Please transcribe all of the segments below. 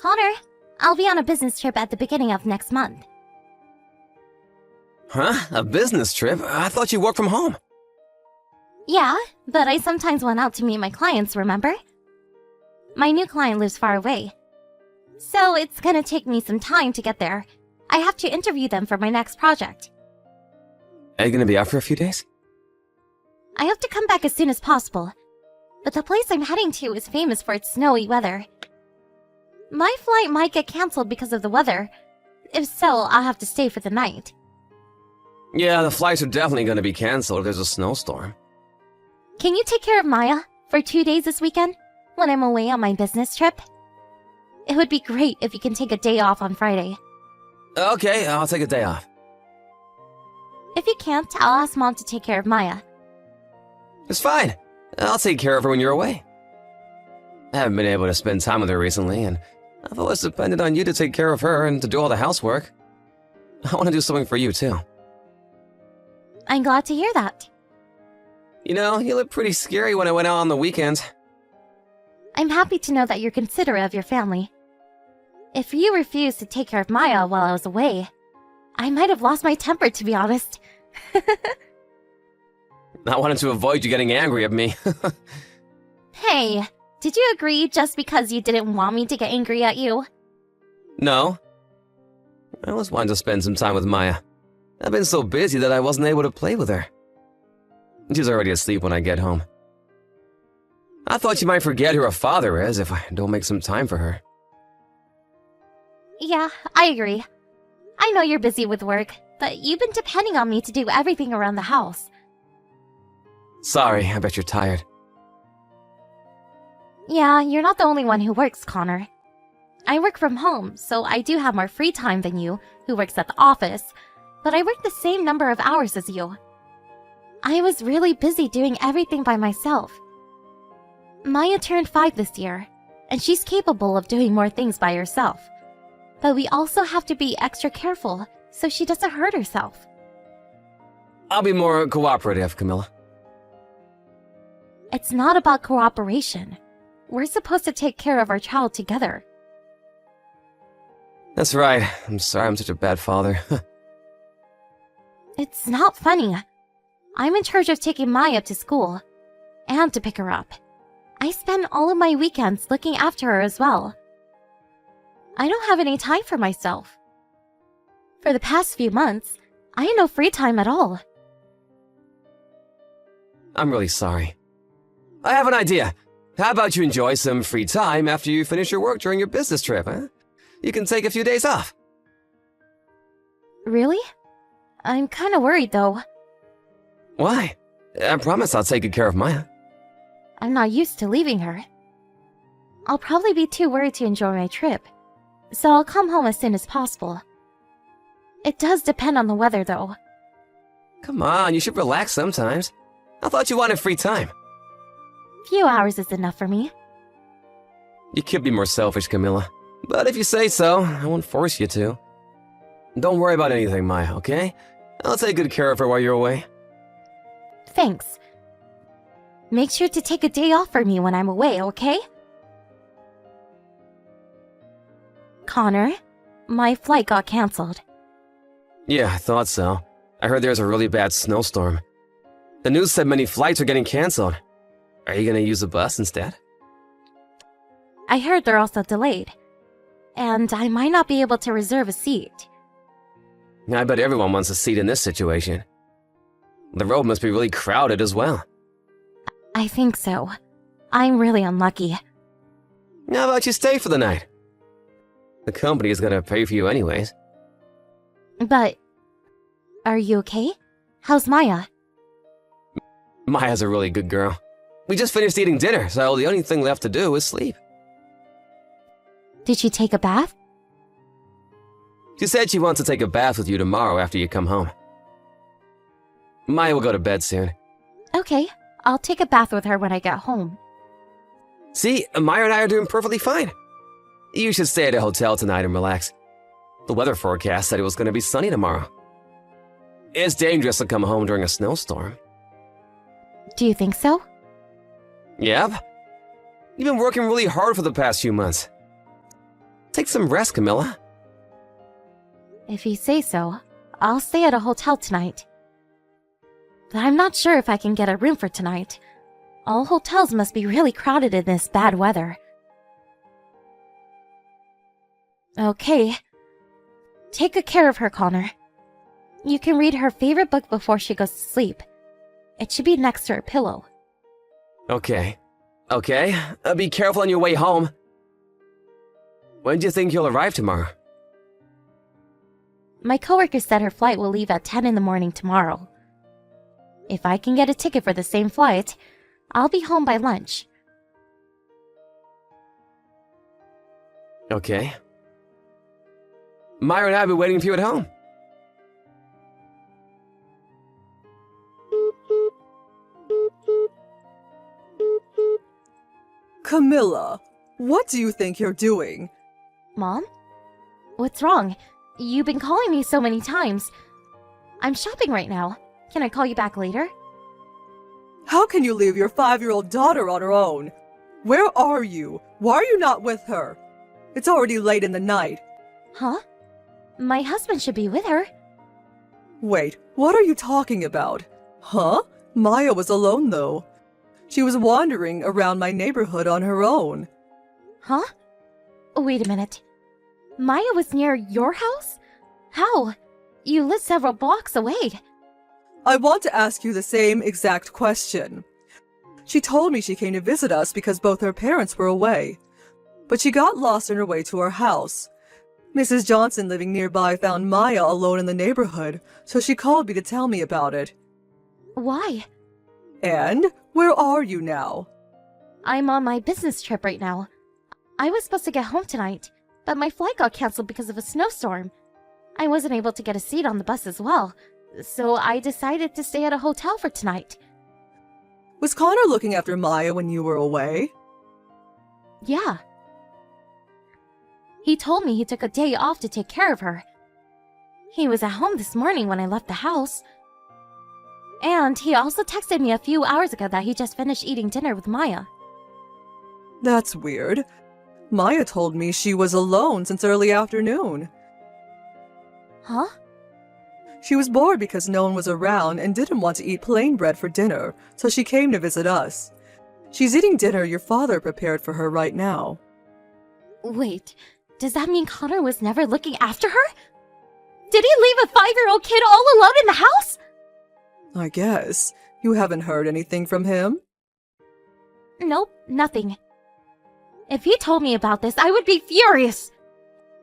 Connor, I'll be on a business trip at the beginning of next month. Huh? A business trip? I thought you worked from home. Yeah, but I sometimes went out to meet my clients, remember? My new client lives far away. So it's gonna take me some time to get there. I have to interview them for my next project. Are you gonna be out for a few days? I hope to come back as soon as possible. But the place I'm heading to is famous for its snowy weather. My flight might get cancelled because of the weather. If so, I'll have to stay for the night. Yeah, the flights are definitely gonna be canceled if there's a snowstorm. Can you take care of Maya for 2 days this weekend, when I'm away on my business trip? It would be great if you can take a day off on Friday. Okay, I'll take a day off. If you can't, I'll ask Mom to take care of Maya. It's fine. I'll take care of her when you're away. I haven't been able to spend time with her recently, and I've always depended on you to take care of her and to do all the housework. I want to do something for you, too. I'm glad to hear that. You know, you looked pretty scary when I went out on the weekends. I'm happy to know that you're considerate of your family. If you refused to take care of Maya while I was away, I might have lost my temper, to be honest. I wanted to avoid you getting angry at me. Hey, did you agree just because you didn't want me to get angry at you? No. I always wanted to spend some time with Maya. I've been so busy that I wasn't able to play with her. She's already asleep when I get home. I thought you might forget who her father is if I don't make some time for her. Yeah, I agree. I know you're busy with work, but you've been depending on me to do everything around the house. Sorry, I bet you're tired. Yeah, you're not the only one who works, Connor. I work from home, so I do have more free time than you, who works at the office, but I work the same number of hours as you. I was really busy doing everything by myself. Maya turned 5 this year, and she's capable of doing more things by herself. But we also have to be extra careful so she doesn't hurt herself. I'll be more cooperative, Camilla. It's not about cooperation. We're supposed to take care of our child together. That's right. I'm sorry I'm such a bad father. It's not funny. I'm in charge of taking Maya to school, and to pick her up. I spend all of my weekends looking after her as well. I don't have any time for myself. For the past few months, I had no free time at all. I'm really sorry. I have an idea. How about you enjoy some free time after you finish your work during your business trip, huh? You can take a few days off. Really? I'm kinda worried though. Why? I promise I'll take good care of Maya. I'm not used to leaving her. I'll probably be too worried to enjoy my trip, so I'll come home as soon as possible. It does depend on the weather though. Come on, you should relax sometimes. I thought you wanted free time. Few hours is enough for me. You could be more selfish, Camilla. But if you say so, I won't force you to. Don't worry about anything, Maya, okay? I'll take good care of her while you're away. Thanks. Make sure to take a day off for me when I'm away, okay? Connor, my flight got cancelled. Yeah, I thought so. I heard there's a really bad snowstorm. The news said many flights are getting canceled. Are you gonna use a bus instead? I heard they're also delayed. And I might not be able to reserve a seat. I bet everyone wants a seat in this situation. The road must be really crowded as well. I think so. I'm really unlucky. How about you stay for the night? The company is gonna pay for you anyways. But... are you okay? How's Maya? Maya's a really good girl. We just finished eating dinner, so the only thing left to do is sleep. Did she take a bath? She said she wants to take a bath with you tomorrow after you come home. Maya will go to bed soon. Okay, I'll take a bath with her when I get home. See, Maya and I are doing perfectly fine. You should stay at a hotel tonight and relax. The weather forecast said it was going to be sunny tomorrow. It's dangerous to come home during a snowstorm. Do you think so? Yep. You've been working really hard for the past few months. Take some rest, Camilla. If you say so, I'll stay at a hotel tonight. But I'm not sure if I can get a room for tonight. All hotels must be really crowded in this bad weather. Okay. Take good care of her, Connor. You can read her favorite book before she goes to sleep. It should be next to her pillow. Okay. Okay. Be careful on your way home. When do you think you'll arrive tomorrow? My coworker said her flight will leave at 10 in the morning tomorrow. If I can get a ticket for the same flight, I'll be home by lunch. Okay. Myra and I will be waiting for you at home. Camilla, what do you think you're doing? Mom? What's wrong? You've been calling me so many times. I'm shopping right now. Can I call you back later? How can you leave your 5-year-old daughter on her own? Where are you? Why are you not with her? It's already late in the night. Huh? My husband should be with her. Wait, what are you talking about? Huh? Maya was alone though. She was wandering around my neighborhood on her own. Huh? Wait a minute. Maya was near your house? How? You live several blocks away. I want to ask you the same exact question. She told me she came to visit us because both her parents were away. But she got lost on her way to our house. Mrs. Johnson living nearby found Maya alone in the neighborhood, so she called me to tell me about it. Why? And where are you now? I'm on my business trip right now. I was supposed to get home tonight, but my flight got canceled because of a snowstorm. I wasn't able to get a seat on the bus as well, so I decided to stay at a hotel for tonight. Was Connor looking after Maya when you were away? Yeah. He told me he took a day off to take care of her. He was at home this morning when I left the house. And he also texted me a few hours ago that he just finished eating dinner with Maya. That's weird. Maya told me she was alone since early afternoon. Huh? She was bored because no one was around and didn't want to eat plain bread for dinner, so she came to visit us. She's eating dinner your father prepared for her right now. Wait, does that mean Connor was never looking after her? Did he leave a 5-year-old kid all alone in the house? I guess. You haven't heard anything from him? Nope, nothing. If he told me about this, I would be furious.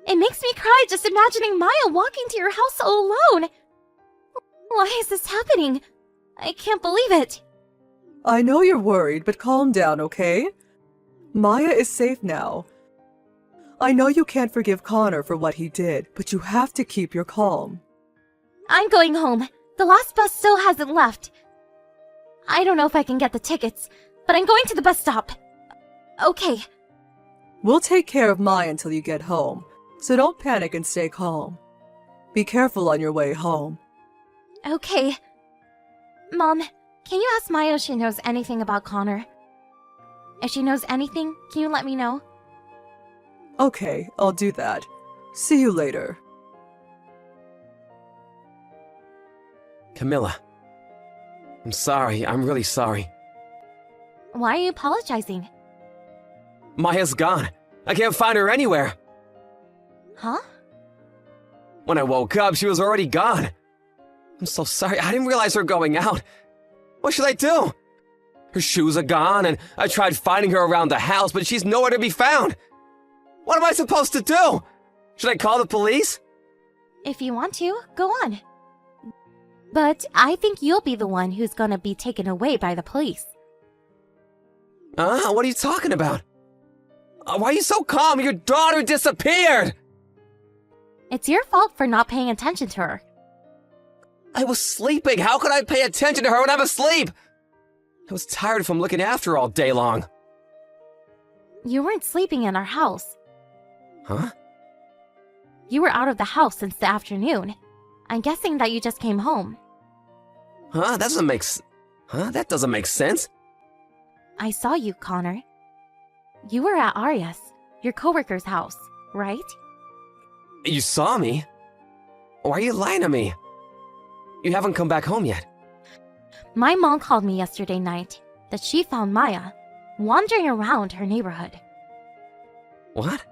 It makes me cry just imagining Maya walking to your house all alone. Why is this happening? I can't believe it. I know you're worried, but calm down, okay? Maya is safe now. I know you can't forgive Connor for what he did, but you have to keep your calm. I'm going home. The last bus still hasn't left. I don't know if I can get the tickets, but I'm going to the bus stop. Okay. We'll take care of Maya until you get home, so don't panic and stay calm. Be careful on your way home. Okay. Mom, can you ask Maya if she knows anything about Connor? If she knows anything, can you let me know? Okay, I'll do that. See you later. Camilla. I'm sorry. I'm really sorry. Why are you apologizing? Maya's gone. I can't find her anywhere. Huh? When I woke up, she was already gone. I'm so sorry. I didn't realize her going out. What should I do? Her shoes are gone, and I tried finding her around the house, but she's nowhere to be found. What am I supposed to do? Should I call the police? If you want to, go on. But I think you'll be the one who's gonna be taken away by the police. What are you talking about? Why are you so calm? Your daughter disappeared! It's your fault for not paying attention to her. I was sleeping. How could I pay attention to her when I'm asleep? I was tired from looking after her all day long. You weren't sleeping in our house. Huh? You were out of the house since the afternoon. I'm guessing that you just came home. That doesn't make sense. I saw you, Connor. You were at Arias, your coworker's house, right? You saw me? Why are you lying to me? You haven't come back home yet. My mom called me yesterday night that she found Maya wandering around her neighborhood. What?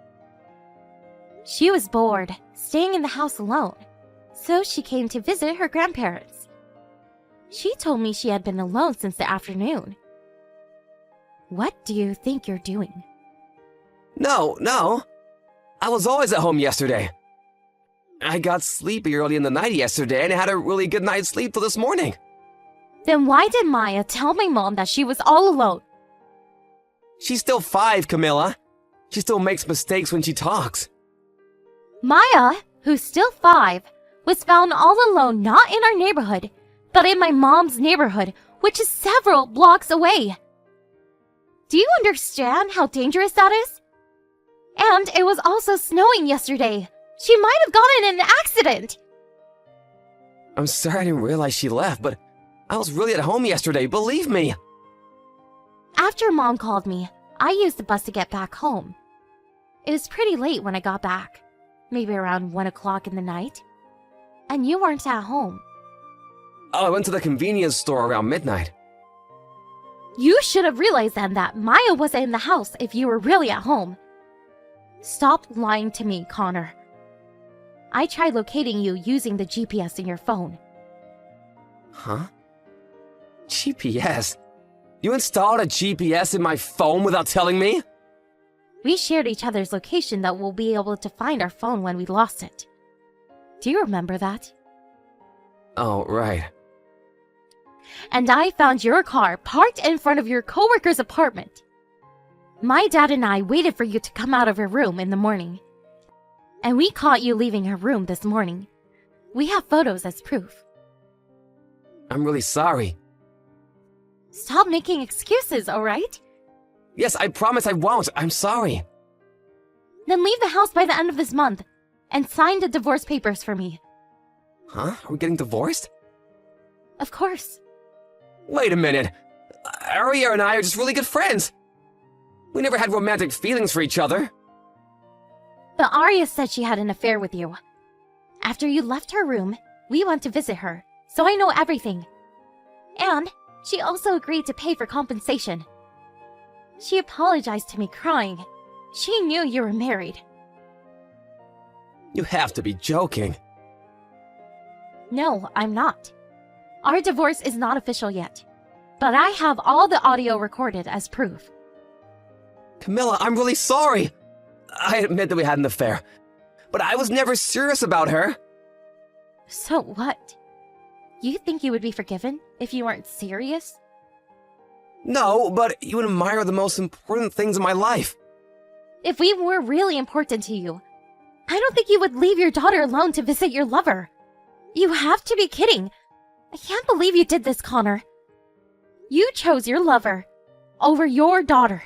She was bored, staying in the house alone, so she came to visit her grandparents. She told me she had been alone since the afternoon. What do you think you're doing? No. I was always at home yesterday. I got sleepy early in the night yesterday and I had a really good night's sleep till this morning. Then why did Maya tell my mom that she was all alone? She's still 5, Camilla. She still makes mistakes when she talks. Maya, who's still 5, was found all alone not in our neighborhood, but in my mom's neighborhood, which is several blocks away. Do you understand how dangerous that is? And it was also snowing yesterday. She might have gotten in an accident. I'm sorry I didn't realize she left, but I was really at home yesterday, believe me. After Mom called me, I used the bus to get back home. It was pretty late when I got back, maybe around 1 o'clock in the night. And you weren't at home. Oh, I went to the convenience store around midnight. You should have realized then that Maya wasn't in the house if you were really at home. Stop lying to me, Connor. I tried locating you using the GPS in your phone. Huh? GPS? You installed a GPS in my phone without telling me? We shared each other's location that we'll be able to find our phone when we lost it. Do you remember that? Oh, right. And I found your car parked in front of your coworker's apartment. My dad and I waited for you to come out of her room in the morning. And we caught you leaving her room this morning. We have photos as proof. I'm really sorry. Stop making excuses, alright? Yes, I promise I won't. I'm sorry. Then leave the house by the end of this month and sign the divorce papers for me. Huh? Are we getting divorced? Of course. Wait a minute. Aria and I are just really good friends. We never had romantic feelings for each other. But Arya said she had an affair with you. After you left her room, we went to visit her, so I know everything. And she also agreed to pay for compensation. She apologized to me crying. She knew you were married. You have to be joking. No, I'm not. Our divorce is not official yet, but I have all the audio recorded as proof. Camilla, I'm really sorry. I admit that we had an affair, but I was never serious about her. So what? You think you would be forgiven if you weren't serious? No, but you admire the most important things in my life. If we were really important to you, I don't think you would leave your daughter alone to visit your lover. You have to be kidding. I can't believe you did this, Connor. You chose your lover over your daughter.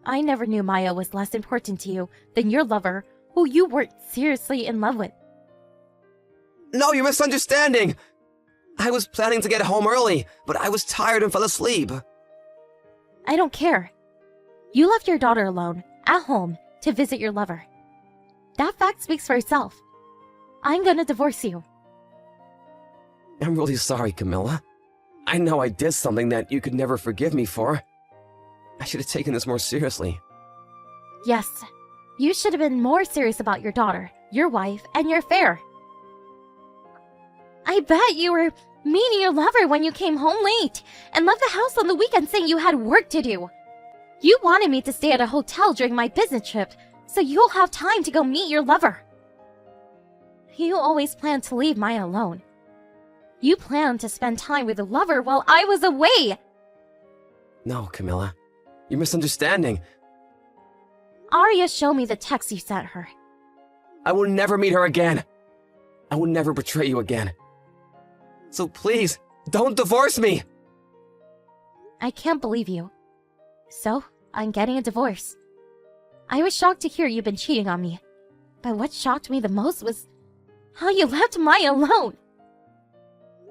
I never knew Maya was less important to you than your lover, who you weren't seriously in love with. No, you're misunderstanding. I was planning to get home early, but I was tired and fell asleep. I don't care. You left your daughter alone, at home, to visit your lover. That fact speaks for itself. I'm gonna divorce you. I'm really sorry, Camilla. I know I did something that you could never forgive me for. I should have taken this more seriously. Yes, you should have been more serious about your daughter, your wife, and your affair. I bet you were meeting your lover when you came home late and left the house on the weekend saying you had work to do. You wanted me to stay at a hotel during my business trip so you'll have time to go meet your lover. You always planned to leave Maya alone. You planned to spend time with a lover while I was away. No, Camilla. You're misunderstanding. Arya showed me the text you sent her. I will never meet her again. I will never betray you again. So please, don't divorce me! I can't believe you. So, I'm getting a divorce. I was shocked to hear you've been cheating on me. But what shocked me the most was how you left Maya alone.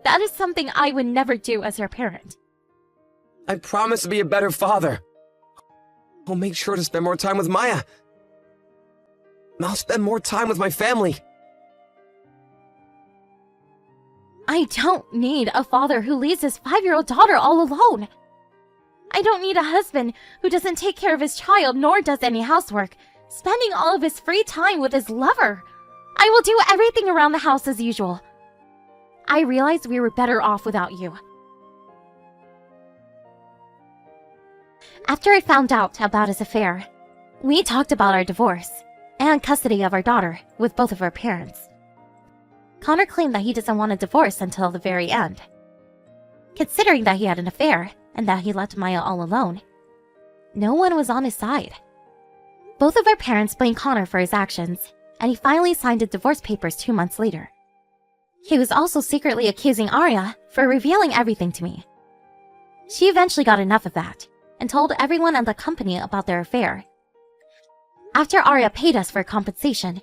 That is something I would never do as her parent. I promise to be a better father. I'll make sure to spend more time with Maya. I'll spend more time with my family. I don't need a father who leaves his 5-year-old daughter all alone. I don't need a husband who doesn't take care of his child nor does any housework, spending all of his free time with his lover. I will do everything around the house as usual. I realized we were better off without you. After I found out about his affair, we talked about our divorce and custody of our daughter with both of our parents. Connor claimed that he doesn't want a divorce until the very end. Considering that he had an affair and that he left Maya all alone, no one was on his side. Both of our parents blamed Connor for his actions, and he finally signed the divorce papers 2 months later. He was also secretly accusing Arya for revealing everything to me. She eventually got enough of that and told everyone in the company about their affair. After Arya paid us for compensation,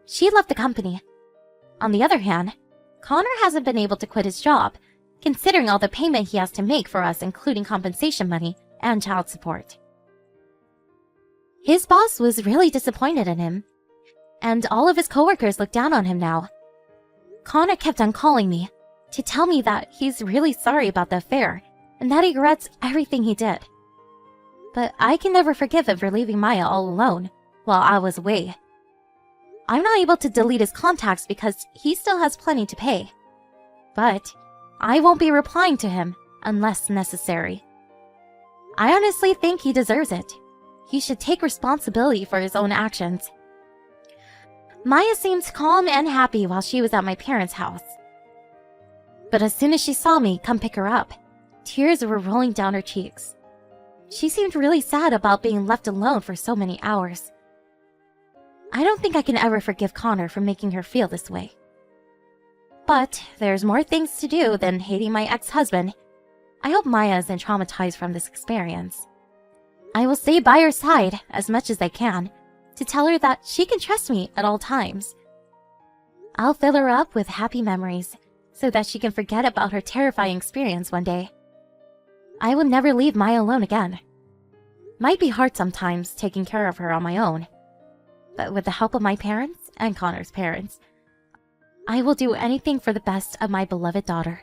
she left the company. On the other hand, Connor hasn't been able to quit his job, considering all the payment he has to make for us, including compensation money and child support. His boss was really disappointed in him, and all of his coworkers look down on him now. Connor kept on calling me to tell me that he's really sorry about the affair and that he regrets everything he did. But I can never forgive him for leaving Maya all alone while I was away. I'm not able to delete his contacts because he still has plenty to pay. But I won't be replying to him unless necessary. I honestly think he deserves it. He should take responsibility for his own actions. Maya seemed calm and happy while she was at my parents' house. But as soon as she saw me come pick her up, tears were rolling down her cheeks. She seemed really sad about being left alone for so many hours. I don't think I can ever forgive Connor for making her feel this way. But there's more things to do than hating my ex-husband. I hope Maya isn't traumatized from this experience. I will stay by her side as much as I can to tell her that she can trust me at all times. I'll fill her up with happy memories so that she can forget about her terrifying experience one day. I will never leave Maya alone again. Might be hard sometimes taking care of her on my own, but with the help of my parents and Connor's parents, I will do anything for the best of my beloved daughter.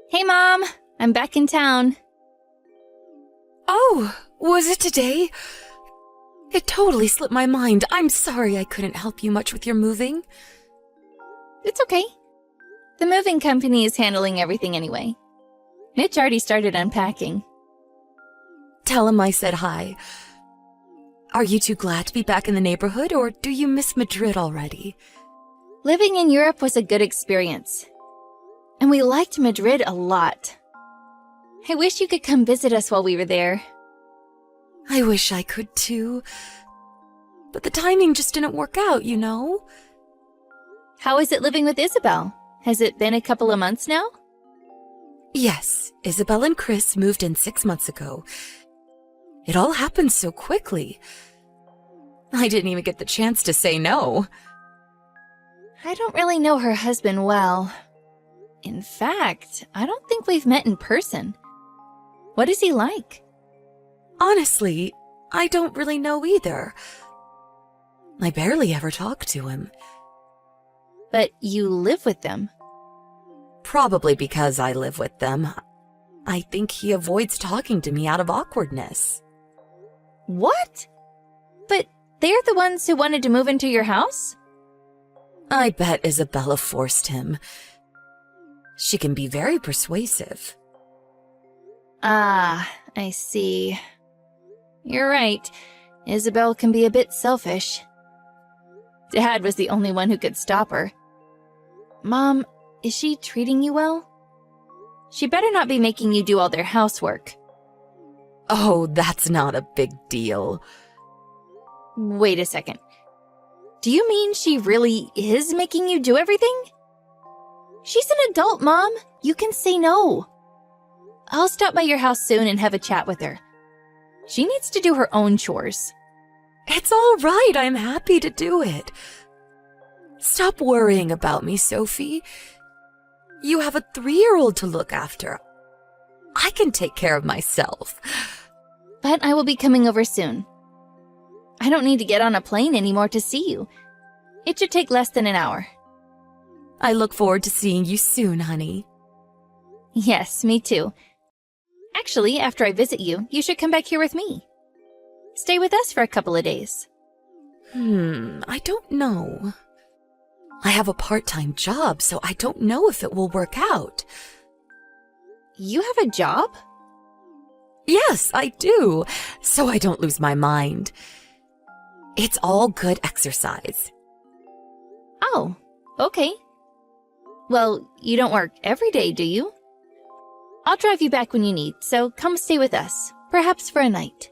Hey, Mom! I'm back in town. Oh, was it today? It totally slipped my mind. I'm sorry I couldn't help you much with your moving. It's okay. The moving company is handling everything anyway. Mitch already started unpacking. Tell him I said hi. Are you too glad to be back in the neighborhood, or do you miss Madrid already? Living in Europe was a good experience. And we liked Madrid a lot. I wish you could come visit us while we were there. I wish I could too. But the timing just didn't work out, you know? How is it living with Isabel? Has it been a couple of months now? Yes, Isabel and Chris moved in 6 months ago. It all happened so quickly. I didn't even get the chance to say no. I don't really know her husband well. In fact, I don't think we've met in person. What is he like? Honestly, I don't really know either. I barely ever talk to him. But you live with them. Probably because I live with them. I think he avoids talking to me out of awkwardness. What? But they're the ones who wanted to move into your house? I bet Isabella forced him. She can be very persuasive. Ah, I see. You're right. Isabel can be a bit selfish. Dad was the only one who could stop her. Mom, is she treating you well? She better not be making you do all their housework. Oh, that's not a big deal. Wait a second. Do you mean she really is making you do everything? She's an adult, Mom. You can say no. I'll stop by your house soon and have a chat with her. She needs to do her own chores. It's all right. I'm happy to do it. Stop worrying about me, Sophie. You have a 3-year-old to look after. I can take care of myself. But But I will be coming over soon. I don't need to get on a plane anymore to see you. It should take less than an hour. I look forward to seeing you soon, honey. Yes, me too. Actually, after I visit you, you should come back here with me. Stay with us for a couple of days. I don't know. I have a part-time job, so I don't know if it will work out. You have a job? Yes, I do, so I don't lose my mind. It's all good exercise. Oh, okay. Well, you don't work every day, do you? I'll drive you back when you need, so come stay with us, perhaps for a night.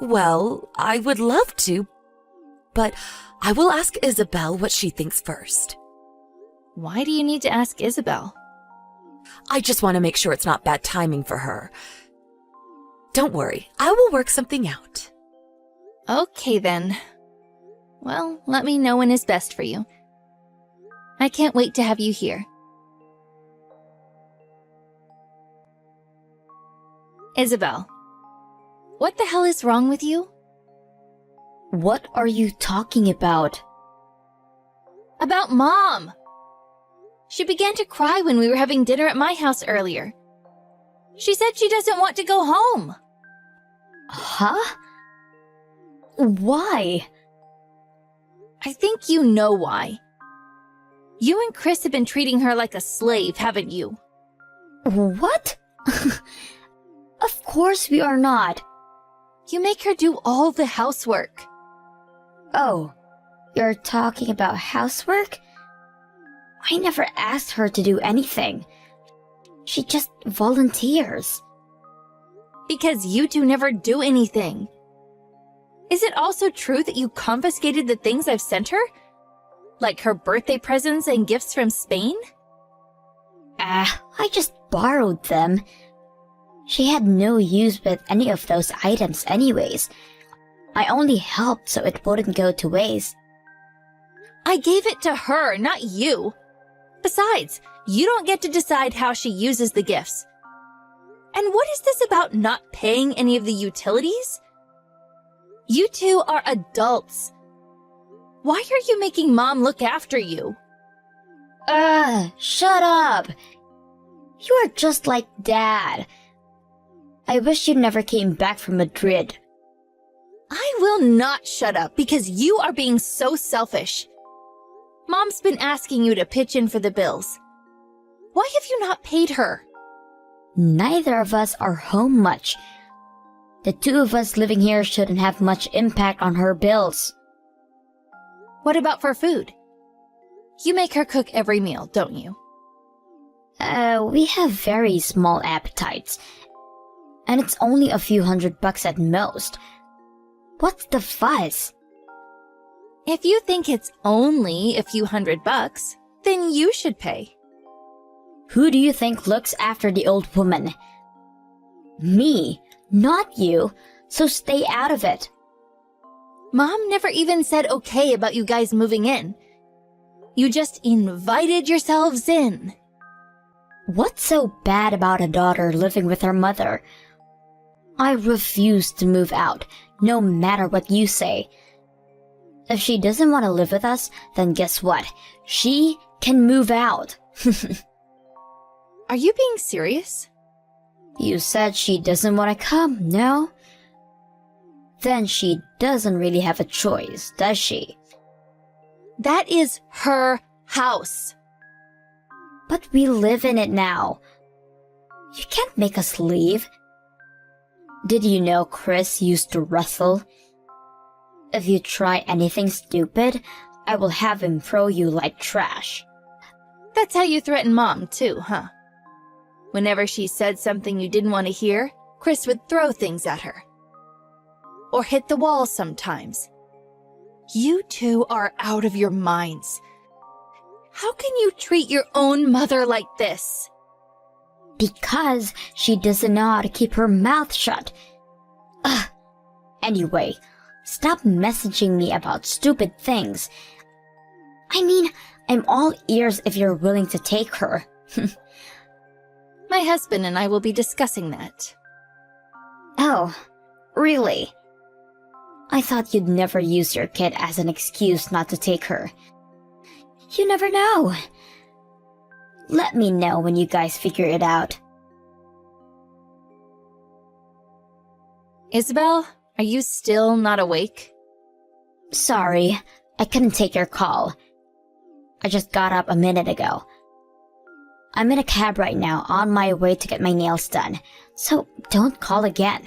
Well, I would love to, but I will ask Isabel what she thinks first. Why do you need to ask Isabel? I just want to make sure it's not bad timing for her. Don't worry, I will work something out. Okay then. Well, let me know when is best for you. I can't wait to have you here. Isabel, what the hell is wrong with you? What are you talking about? About Mom! She began to cry when we were having dinner at my house earlier. She said she doesn't want to go home. Huh? Why? I think you know why. You and Chris have been treating her like a slave, haven't you? What? Of course we are not. You make her do all the housework. Oh, you're talking about housework? I never asked her to do anything. She just volunteers. Because you two never do anything. Is it also true that you confiscated the things I've sent her? Like her birthday presents and gifts from Spain? I just borrowed them. She had no use with any of those items anyways. I only helped so it wouldn't go to waste. I gave it to her, not you. Besides, you don't get to decide how she uses the gifts. And what is this about not paying any of the utilities? You two are adults. Why are you making Mom look after you? Shut up! You are just like Dad. I wish you never came back from Madrid. I will not shut up because you are being so selfish. Mom's been asking you to pitch in for the bills. Why have you not paid her? Neither of us are home much. The two of us living here shouldn't have much impact on her bills. What about for food? You make her cook every meal, don't you? We have very small appetites. And it's only a few $100 at most. What's the fuss? If you think it's only a few $100, then you should pay. Who do you think looks after the old woman? Me, not you, so stay out of it. Mom never even said okay about you guys moving in. You just invited yourselves in. What's so bad about a daughter living with her mother? I refuse to move out, no matter what you say. If she doesn't want to live with us, then guess what? She can move out. Are you being serious? You said she doesn't want to come, no? Then she doesn't really have a choice, does she? That is her house. But we live in it now. You can't make us leave. Did you know Chris used to wrestle? If you try anything stupid, I will have him throw you like trash. That's how you threaten Mom, too, huh? Whenever she said something you didn't want to hear, Chris would throw things at her. Or hit the wall sometimes. You two are out of your minds. How can you treat your own mother like this? Because she doesn't know how to keep her mouth shut. Ugh. Anyway, stop messaging me about stupid things. I mean, I'm all ears if you're willing to take her. My husband and I will be discussing that. Oh, really? I thought you'd never use your kid as an excuse not to take her. You never know. Let me know when you guys figure it out. Isabel, are you still not awake? Sorry, I couldn't take your call. I just got up a minute ago. I'm in a cab right now on my way to get my nails done, so don't call again.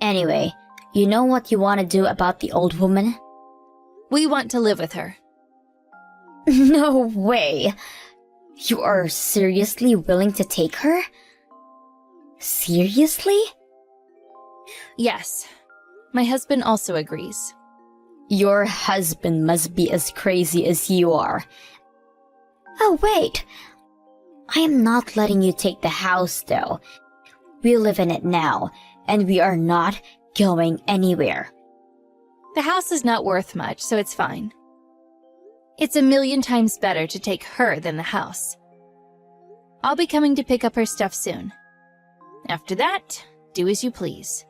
Anyway, you know what you want to do about the old woman? We want to live with her. No way! You are seriously willing to take her? Seriously? Yes. My husband also agrees. Your husband must be as crazy as you are. Oh, wait. I am not letting you take the house, though. We live in it now, and we are not going anywhere. The house is not worth much, so it's fine. It's 1,000,000 times better to take her than the house. I'll be coming to pick up her stuff soon. After that, do as you please.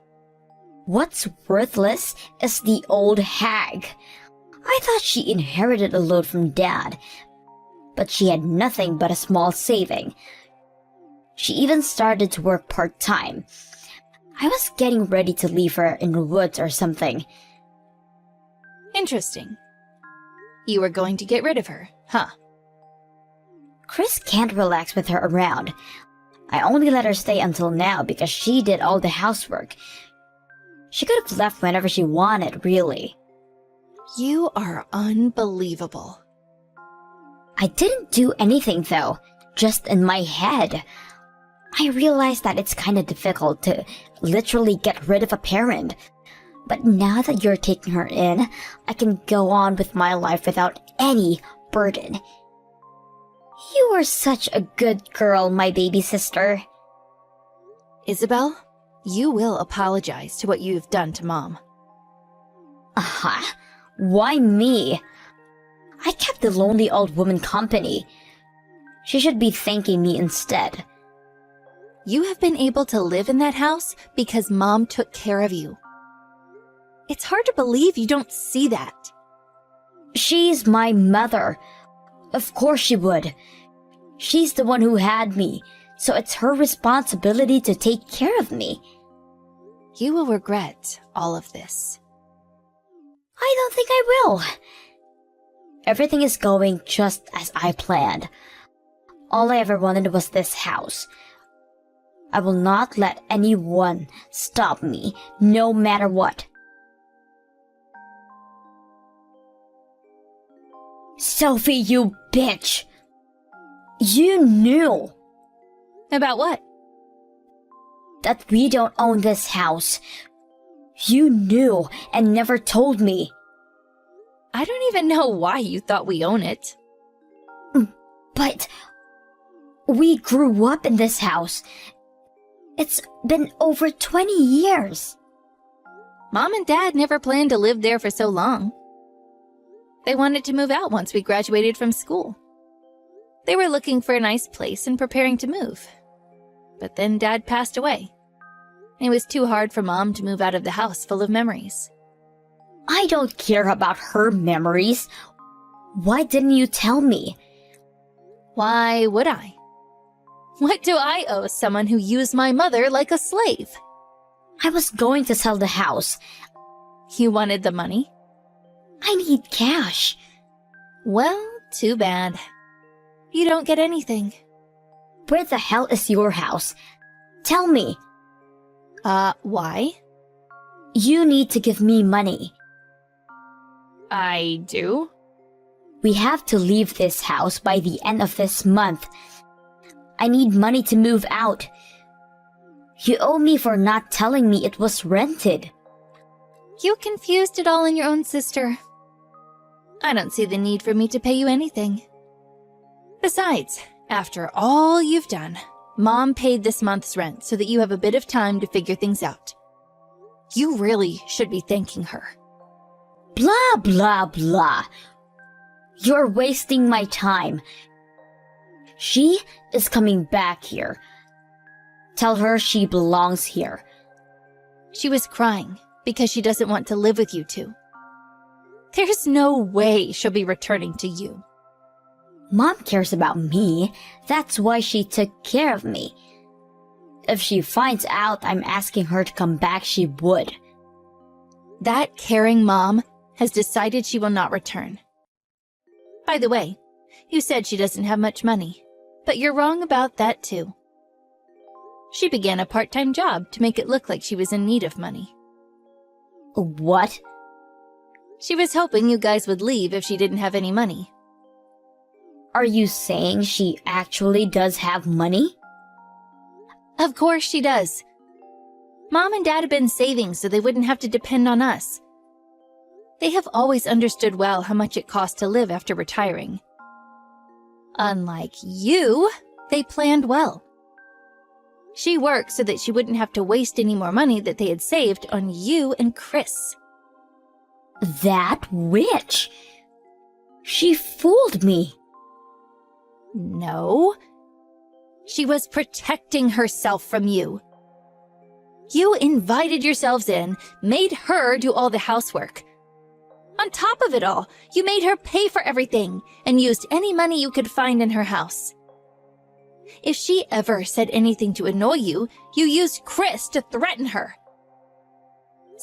What's worthless is the old hag. I thought she inherited a load from Dad, but she had nothing but a small saving. She even started to work part-time. I was getting ready to leave her in the woods or something. Interesting. You were going to get rid of her, huh? Chris can't relax with her around. I only let her stay until now because she did all the housework. She could have left whenever she wanted, really. You are unbelievable. I didn't do anything, though, just in my head. I realized that it's kind of difficult to literally get rid of a parent. But now that you're taking her in, I can go on with my life without any burden. You are such a good girl, my baby sister. Isabel, you will apologize to what you've done to Mom. Aha, why me? I kept the lonely old woman company. She should be thanking me instead. You have been able to live in that house because Mom took care of you. It's hard to believe you don't see that. She's my mother. Of course she would. She's the one who had me, so it's her responsibility to take care of me. You will regret all of this. I don't think I will. Everything is going just as I planned. All I ever wanted was this house. I will not let anyone stop me, no matter what. Sophie, you bitch! You knew About what? that we don't own this house. You knew and never told me. I don't even know why you thought we own it. But we grew up in this house. It's been over 20 years. Mom and Dad never planned to live there for so long. They wanted to move out once we graduated from school. They were looking for a nice place and preparing to move. But then Dad passed away. It was too hard for Mom to move out of the house full of memories. I don't care about her memories. Why didn't you tell me? Why would I? What do I owe someone who used my mother like a slave? I was going to sell the house. You wanted the money? I need cash. Well, too bad. You don't get anything. Where the hell is your house? Tell me. Why? You need to give me money. I do? We have to leave this house by the end of this month. I need money to move out. You owe me for not telling me it was rented. You confused it all in your own sister. I don't see the need for me to pay you anything. Besides, after all you've done, Mom paid this month's rent so that you have a bit of time to figure things out. You really should be thanking her. Blah, blah, blah. You're wasting my time. She is coming back here. Tell her she belongs here. She was crying because she doesn't want to live with you two. There's no way she'll be returning to you. Mom cares about me. That's why she took care of me. If she finds out I'm asking her to come back, she would. That caring mom has decided she will not return. By the way, you said she doesn't have much money, but you're wrong about that too. She began a part-time job to make it look like she was in need of money. What? She was hoping you guys would leave if she didn't have any money. Are you saying she actually does have money? Of course she does. Mom and Dad have been saving so they wouldn't have to depend on us. They have always understood well how much it costs to live after retiring. Unlike you, they planned well. She worked so that she wouldn't have to waste any more money that they had saved on you and Chris. That witch! She fooled me. No. She was protecting herself from you. You invited yourselves in, made her do all the housework. On top of it all, you made her pay for everything and used any money you could find in her house. If she ever said anything to annoy you, you used Chris to threaten her.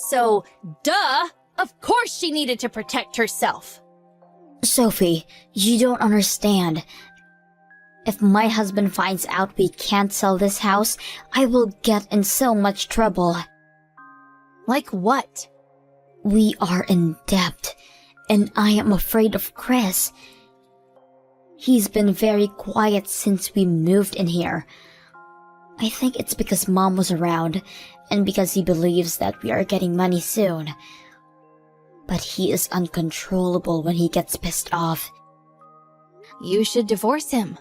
So, duh, of course she needed to protect herself. Sophie, you don't understand. If my husband finds out we can't sell this house, I will get in so much trouble. Like what? We are in debt, and I am afraid of Chris. He's been very quiet since we moved in here. I think it's because Mom was around, and because he believes that we are getting money soon. But he is uncontrollable when he gets pissed off. You should divorce him.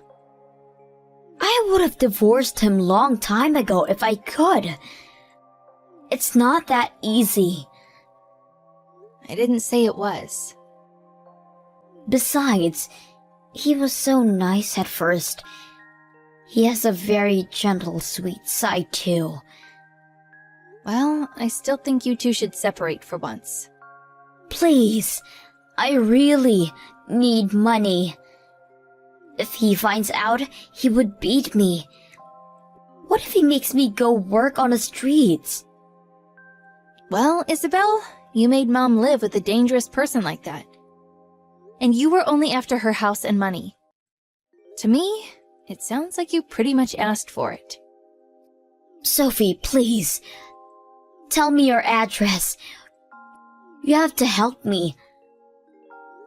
I would have divorced him long time ago if I could. It's not that easy. I didn't say it was. Besides, he was so nice at first. He has a very gentle, sweet side too. Well, I still think you two should separate for once. Please, I really need money. If he finds out, he would beat me. What if he makes me go work on the streets? Well, Isabel, you made Mom live with a dangerous person like that. And you were only after her house and money. To me, it sounds like you pretty much asked for it. Sophie, please. Tell me your address. You have to help me.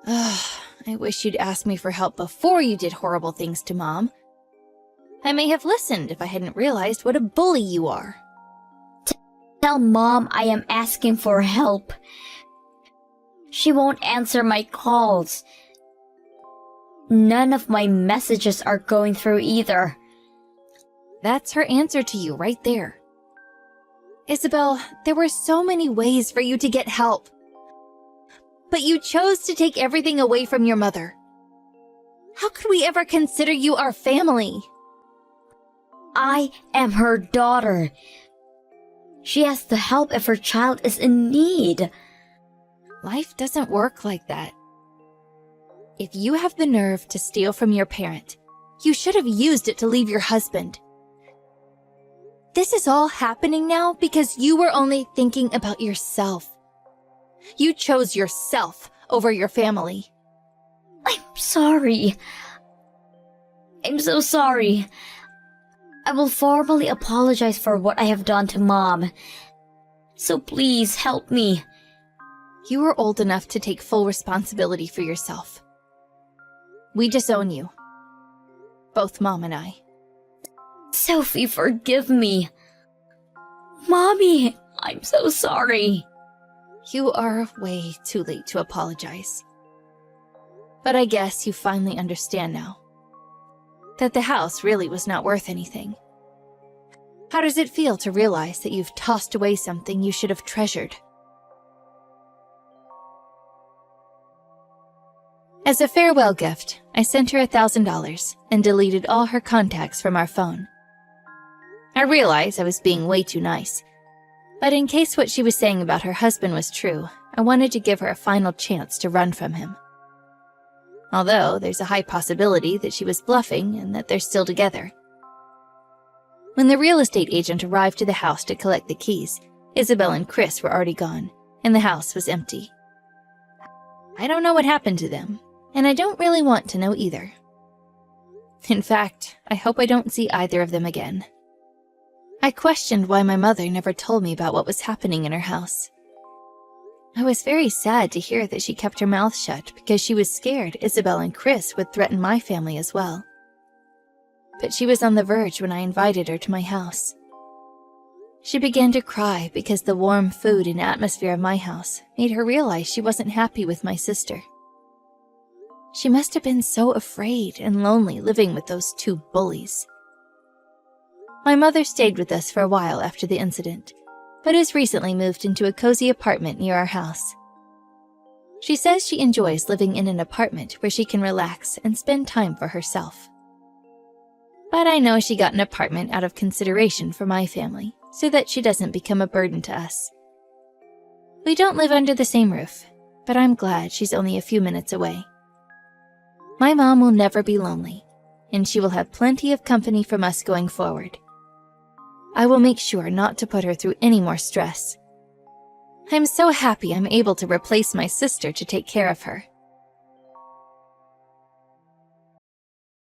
I wish you'd asked me for help before you did horrible things to Mom. I may have listened if I hadn't realized what a bully you are. Tell Mom I am asking for help. She won't answer my calls. None of my messages are going through either. That's her answer to you right there. Isabel, there were so many ways for you to get help. But you chose to take everything away from your mother. How could we ever consider you our family? I am her daughter. She has to help if her child is in need. Life doesn't work like that. If you have the nerve to steal from your parent, you should have used it to leave your husband. This is all happening now because you were only thinking about yourself. You chose yourself over your family. I'm sorry. I'm so sorry. I will formally apologize for what I have done to Mom. So please help me. You are old enough to take full responsibility for yourself. We disown you. Both Mom and I. Sophie, forgive me. Mommy, I'm so sorry. You are way too late to apologize. But I guess you finally understand now that the house really was not worth anything. How does it feel to realize that you've tossed away something you should have treasured? As a farewell gift, I sent her $1,000 and deleted all her contacts from our phone. I realized I was being way too nice, But in case what she was saying about her husband was true, I wanted to give her a final chance to run from him. Although there's a high possibility that she was bluffing and that they're still together. When the real estate agent arrived to the house to collect the keys, Isabel and Chris were already gone, and the house was empty. I don't know what happened to them, and I don't really want to know either. In fact, I hope I don't see either of them again. I questioned why my mother never told me about what was happening in her house. I was very sad to hear that she kept her mouth shut because she was scared Isabel and Chris would threaten my family as well. But she was on the verge when I invited her to my house. She began to cry because the warm food and atmosphere of my house made her realize she wasn't happy with my sister. She must have been so afraid and lonely living with those two bullies. My mother stayed with us for a while after the incident, but has recently moved into a cozy apartment near our house. She says she enjoys living in an apartment where she can relax and spend time for herself. But I know she got an apartment out of consideration for my family, so that she doesn't become a burden to us. We don't live under the same roof, but I'm glad she's only a few minutes away. My mom will never be lonely, and she will have plenty of company from us going forward. I will make sure not to put her through any more stress. I'm so happy I'm able to replace my sister to take care of her.